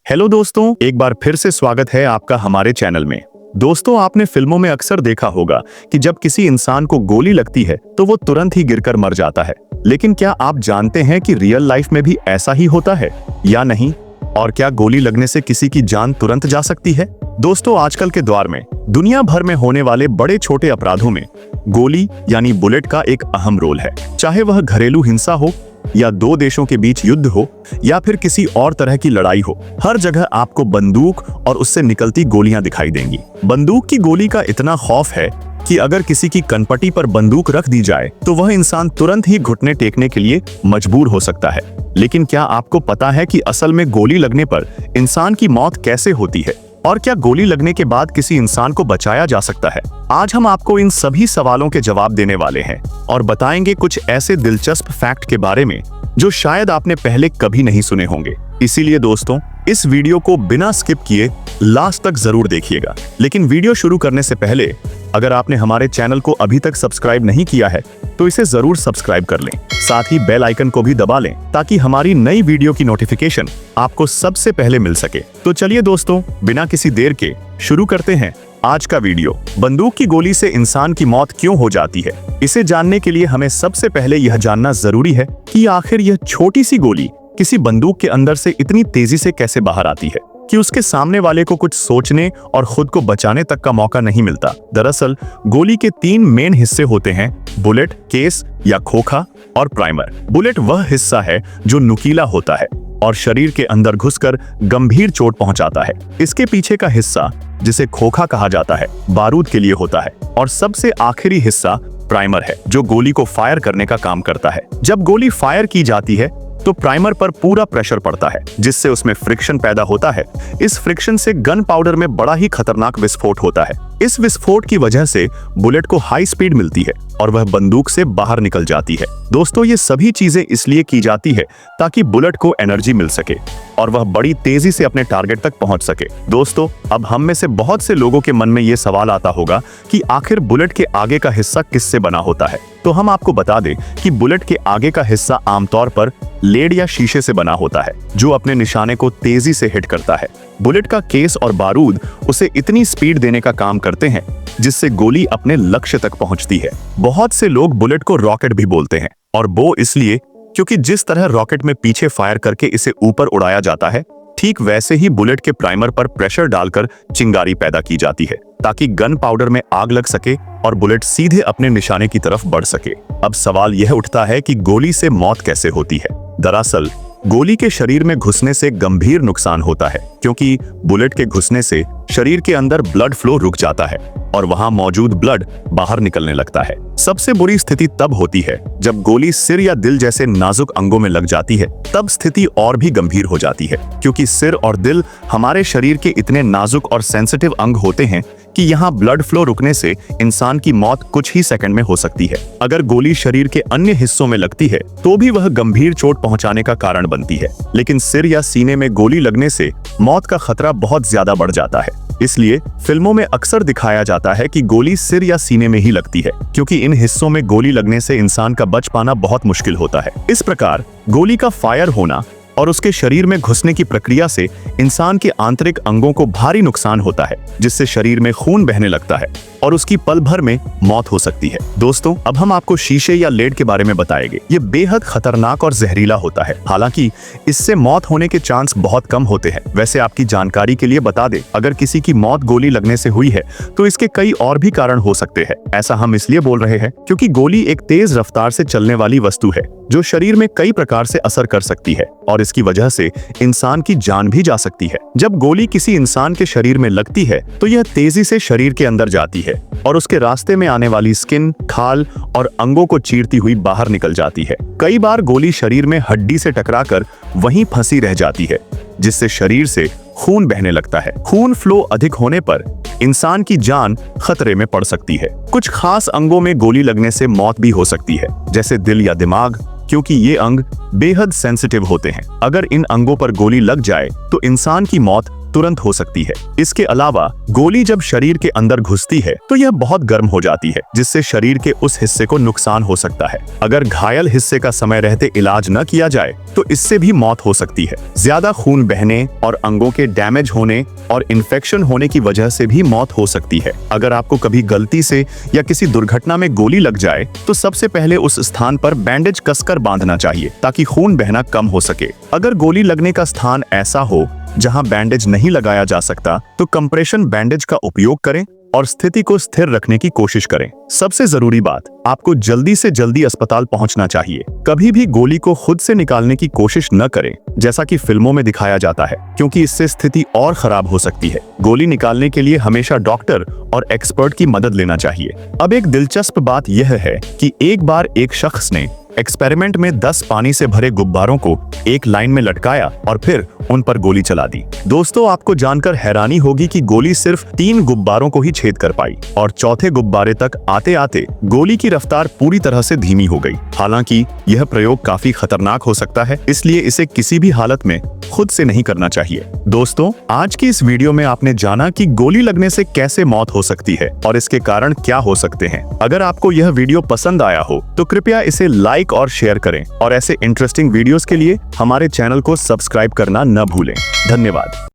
Hello दोस्तों, एक बार फिर से स्वागत है आपका हमारे चैनल में। दोस्तों, आपने फिल्मों में अक्सर देखा होगा कि जब किसी इंसान को गोली लगती है तो वो तुरंत ही गिरकर मर जाता है। लेकिन क्या आप जानते हैं कि रियल लाइफ में भी ऐसा ही होता है या नहीं? और क्या गोली लगने से किसी की जान तुरंत जा सकती है? दोस्तों, आजकल के दौर में दुनिया भर में होने वाले बड़े छोटे अपराधों में गोली यानी बुलेट का एक अहम रोल है। चाहे वह घरेलू हिंसा हो या दो देशों के बीच युद्ध हो या फिर किसी और तरह की लड़ाई हो, हर जगह आपको बंदूक और उससे निकलती गोलियां दिखाई देंगी। बंदूक की गोली का इतना खौफ है कि अगर किसी की कनपटी पर बंदूक रख दी जाए तो वह इंसान तुरंत ही घुटने टेकने के लिए मजबूर हो सकता है। लेकिन क्या आपको पता है कि असल में गोली लगने पर इंसान की मौत कैसे होती है? और क्या गोली लगने के बाद किसी इंसान को बचाया जा सकता है? आज हम आपको इन सभी सवालों के जवाब देने वाले हैं और बताएंगे कुछ ऐसे दिलचस्प फैक्ट के बारे में जो शायद आपने पहले कभी नहीं सुने होंगे। इसीलिए दोस्तों, इस वीडियो को बिना स्किप किए लास्ट तक जरूर देखिएगा। लेकिन वीडियो शुरू करने से पहले अगर आपने हमारे चैनल को अभी तक सब्सक्राइब नहीं किया है तो इसे जरूर सब्सक्राइब कर लें। साथ ही बेल आइकन को भी दबा लें ताकि हमारी नई वीडियो की नोटिफिकेशन आपको सबसे पहले मिल सके। तो चलिए दोस्तों, बिना किसी देर के शुरू करते हैं आज का वीडियो। बंदूक की गोली से इंसान की मौत क्यों हो जाती है, इसे जानने के लिए हमें सबसे पहले यह जानना जरूरी है कि आखिर यह छोटी सी गोली किसी बंदूक के अंदर से इतनी तेजी से कैसे बाहर आती है कि उसके सामने वाले को कुछ सोचने और खुद को बचाने तक का मौका नहीं मिलता। दरअसल गोली के तीन मेन हिस्से होते हैं: बुलेट, केस या खोखा और प्राइमर। बुलेट वह हिस्सा है जो नुकीला होता है और शरीर के अंदर घुसकर गंभीर चोट पहुंचाता है। इसके पीछे का हिस्सा, जिसे खोखा कहा जाता है, बारूद के लिए होता है। और सबसे आखिरी हिस्सा प्राइमर है जो गोली को फायर करने का काम करता है। जब गोली फायर की जाती है तो प्राइमर पर पूरा प्रेशर पड़ता है जिससे उसमें फ्रिक्शन पैदा होता है। इस फ्रिक्शन से गन पाउडर में बड़ा ही खतरनाक विस्फोट होता है। इस विस्फोट की वजह से बुलेट को हाई स्पीड मिलती है और वह बंदूक से बाहर निकल जाती है। दोस्तों, ये सभी चीजें इसलिए की जाती है ताकि बुलेट को एनर्जी मिल सके और वह बड़ी तेजी से अपने टारगेट तक पहुंच सके। दोस्तों, अब हम में से बहुत से लोगों के मन में ये सवाल आता होगा कि आखिर बुलेट के आगे का हिस्सा किससे बना होता है? तो हम आपको बता दें कि बुलेट के आगे का हिस्सा आमतौर पर लेड या शीशे से बना होता है जो अपने निशाने को तेजी से हिट करता है। बुलेट का केस और बारूद उसे इतनी स्पीड देने का काम करते हैं जिससे गोली अपने लक्ष्य तक पहुंचती है। बहुत से लोग बुलेट को रॉकेट भी बोलते हैं, और वो इसलिए क्योंकि जिस तरह रॉकेट में पीछे फायर करके इसे ऊपर उड़ाया जाता है, ठीक वैसे ही बुलेट के प्राइमर पर प्रेशर डालकर चिंगारी पैदा की जाती है ताकि गन पाउडर में आग लग सके और बुलेट सीधे अपने निशाने की तरफ बढ़ सके। अब सवाल यह उठता है कि गोली से मौत कैसे होती है? दरअसल गोली के शरीर में घुसने से गंभीर नुकसान होता है क्योंकि बुलेट के घुसने से शरीर के अंदर ब्लड फ्लो रुक जाता है और वहां मौजूद ब्लड बाहर निकलने लगता है। सबसे बुरी स्थिति तब होती है जब गोली सिर या दिल जैसे नाजुक अंगों में लग जाती है। तब स्थिति और भी गंभीर हो जाती है क्योंकि सिर और दिल हमारे शरीर के इतने नाजुक और सेंसिटिव अंग होते हैं कि यहाँ ब्लड फ्लो रुकने से इंसान की मौत कुछ ही सेकंड में हो सकती है। अगर गोली शरीर के अन्य हिस्सों में लगती है तो भी वह गंभीर चोट पहुंचाने का कारण बनती है, लेकिन सिर या सीने में गोली लगने से मौत का खतरा बहुत ज्यादा बढ़ जाता है। इसलिए फिल्मों में अक्सर दिखाया जाता है कि गोली सिर या सीने में ही लगती है क्योंकि इन हिस्सों में गोली लगने से इंसान का बच पाना बहुत मुश्किल होता है। इस प्रकार गोली का फायर होना और उसके शरीर में घुसने की प्रक्रिया से इंसान के आंतरिक अंगों को भारी नुकसान होता है जिससे शरीर में खून बहने लगता है और उसकी पल भर में मौत हो सकती है। दोस्तों, अब हम आपको शीशे या लेड के बारे में बताएंगे। ये बेहद खतरनाक और जहरीला होता है। हालांकि इससे मौत होने के चांस बहुत कम होते हैं। वैसे आपकी जानकारी के लिए बता दें, अगर किसी की मौत गोली लगने से हुई है तो इसके कई और भी कारण हो सकते हैं। ऐसा हम इसलिए बोल रहे हैं क्योंकि गोली एक तेज रफ्तार से चलने वाली वस्तु है जो शरीर में कई प्रकार से असर कर सकती है और इसकी वजह से इंसान की जान भी जा सकती है। जब गोली किसी इंसान के शरीर में लगती है तो यह तेजी से शरीर के अंदर जाती है और उसके रास्ते में आने वाली स्किन, खाल और अंगों को चीरती हुई बाहर निकल जाती है। कई बार गोली शरीर में हड्डी से टकराकर वहीं फंसी रह जाती है जिससे शरीर से खून बहने लगता है। खून फ्लो अधिक होने पर इंसान की जान खतरे में पड़ सकती है। कुछ खास अंगों में गोली लगने से मौत भी हो सकती है, जैसे दिल या दिमाग, क्योंकि ये अंग बेहद सेंसिटिव होते हैं। अगर इन अंगों पर गोली लग जाए तो इंसान की मौत तुरंत हो सकती है। इसके अलावा गोली जब शरीर के अंदर घुसती है तो यह बहुत गर्म हो जाती है, जिससे शरीर के उस हिस्से को नुकसान हो सकता है। अगर घायल हिस्से का समय रहते इलाज न किया जाए तो इससे भी मौत हो सकती है। ज्यादा खून बहने और अंगों के डैमेज होने और इन्फेक्शन होने की वजह से भी मौत हो सकती है। अगर आपको कभी गलती से या किसी दुर्घटना में गोली लग जाए तो सबसे पहले उस स्थान पर बैंडेज कसकर बांधना चाहिए ताकि खून बहना कम हो सके। अगर गोली लगने का स्थान ऐसा हो जहां बैंडेज नहीं लगाया जा सकता तो कंप्रेशन बैंडेज का उपयोग करें और स्थिति को स्थिर रखने की कोशिश करें। सबसे जरूरी बात, आपको जल्दी से जल्दी अस्पताल पहुंचना चाहिए। कभी भी गोली को खुद से निकालने की कोशिश न करें, जैसा कि फिल्मों में दिखाया जाता है, क्योंकि इससे स्थिति और खराब हो सकती है। गोली निकालने के लिए हमेशा डॉक्टर और एक्सपर्ट की मदद लेना चाहिए। अब एक दिलचस्प बात यह है कि एक बार एक शख्स ने एक्सपेरिमेंट में 10 पानी से भरे गुब्बारों को एक लाइन में लटकाया और फिर उन पर गोली चला दी। दोस्तों, आपको जानकर हैरानी होगी कि गोली सिर्फ 3 गुब्बारों को ही छेद कर पाई और चौथे गुब्बारे तक आते आते गोली की रफ्तार पूरी तरह से धीमी हो गई। हालांकि यह प्रयोग काफी खतरनाक हो सकता है, इसलिए इसे किसी भी हालत में खुद से नहीं करना चाहिए। दोस्तों, आज की इस वीडियो में आपने जाना कि गोली लगने से कैसे मौत हो सकती है और इसके कारण क्या हो सकते हैं। अगर आपको यह वीडियो पसंद आया हो तो कृपया इसे लाइक और शेयर करें और ऐसे इंटरेस्टिंग वीडियोस के लिए हमारे चैनल को सब्सक्राइब करना न भूलें। धन्यवाद।